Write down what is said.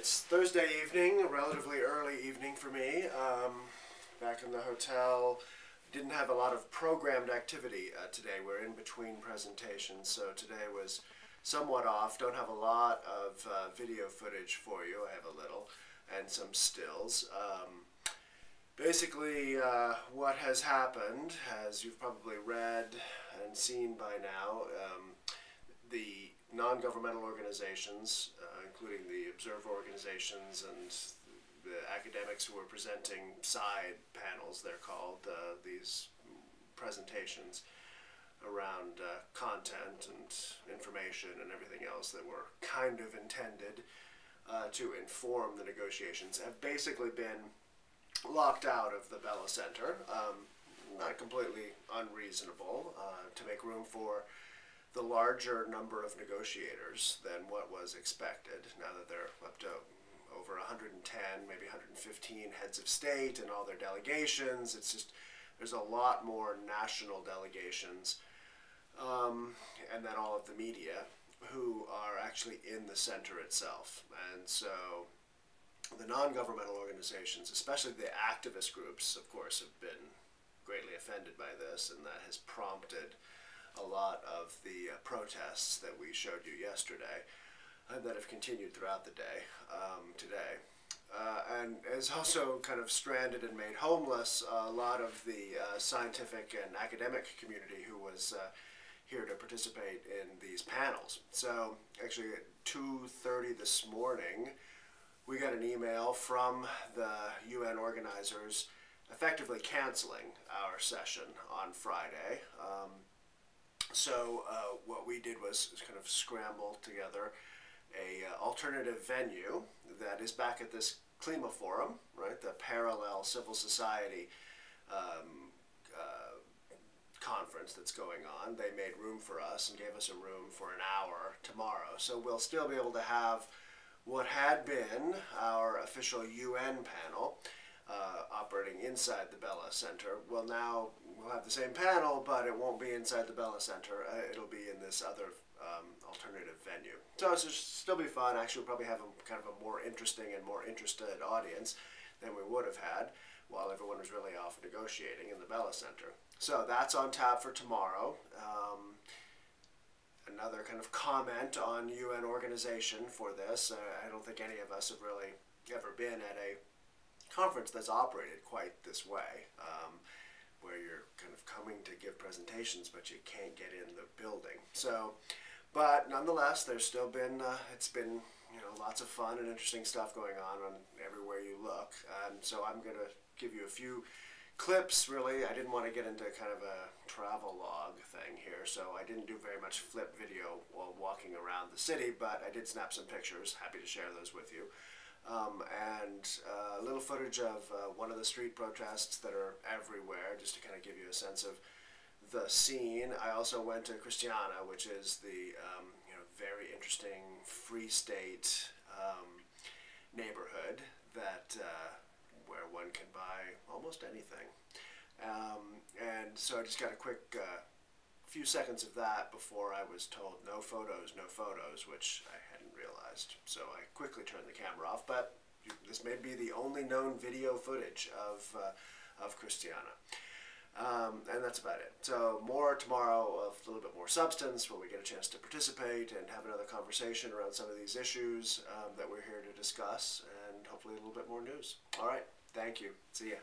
It's Thursday evening, a relatively early evening for me. Back in the hotel. Didn't have a lot of programmed activity today. We're in between presentations, so today was somewhat off. Don't have a lot of video footage for you. I have a little, and some stills. Basically, what has happened, as you've probably read and seen by now, the non-governmental organizations, including the observer organizations and the academics who are presenting side panels, they're called, these presentations around content and information and everything else that were kind of intended to inform the negotiations, have basically been locked out of the Bella Center. Not completely unreasonable to make room for the larger number of negotiators than what was expected, now that they're up to over 110, maybe 115 heads of state and all their delegations. It's just, there's a lot more national delegations, and then all of the media who are actually in the center itself. And so the non-governmental organizations, especially the activist groups, of course, have been greatly offended by this, and that has prompted a lot of the protests that we showed you yesterday that have continued throughout the day today. And has also kind of stranded and made homeless a lot of the scientific and academic community who was here to participate in these panels. So actually at 2:30 this morning, we got an email from the UN organizers effectively canceling our session on Friday. So what we did was kind of scramble together a alternative venue that is back at this Klima Forum, right, the parallel civil society conference that's going on. They made room for us and gave us a room for an hour tomorrow. So we'll still be able to have what had been our official UN panel operating inside the Bella Center. Well, now we'll have the same panel, but it won't be inside the Bella Center. It'll be in this other alternative venue. So it'll still be fun. Actually, we'll probably have kind of a more interesting and more interested audience than we would have had while everyone was really off negotiating in the Bella Center. So that's on tap for tomorrow. Another kind of comment on UN organization for this. I don't think any of us have really ever been at a conference that's operated quite this way, where you're kind of coming to give presentations, but you can't get in the building. So, but nonetheless, there's still been, it's been, you know, lots of fun and interesting stuff going on everywhere you look. So I'm going to give you a few clips, really. I didn't want to get into kind of a travel log thing here, so I didn't do very much flip video while walking around the city, but I did snap some pictures. Happy to share those with you. And a little footage of one of the street protests that are everywhere, just to kind of give you a sense of the scene. I also went to Christiana, which is the you know, very interesting Free State neighborhood that where one can buy almost anything. And so I just got a quick few seconds of that before I was told no photos, which I hadn't realized. So I quickly turned the camera off, but this may be the only known video footage of Christiana. And that's about it. So more tomorrow of a little bit more substance when we get a chance to participate and have another conversation around some of these issues that we're here to discuss, and hopefully a little bit more news. All right, thank you. See ya.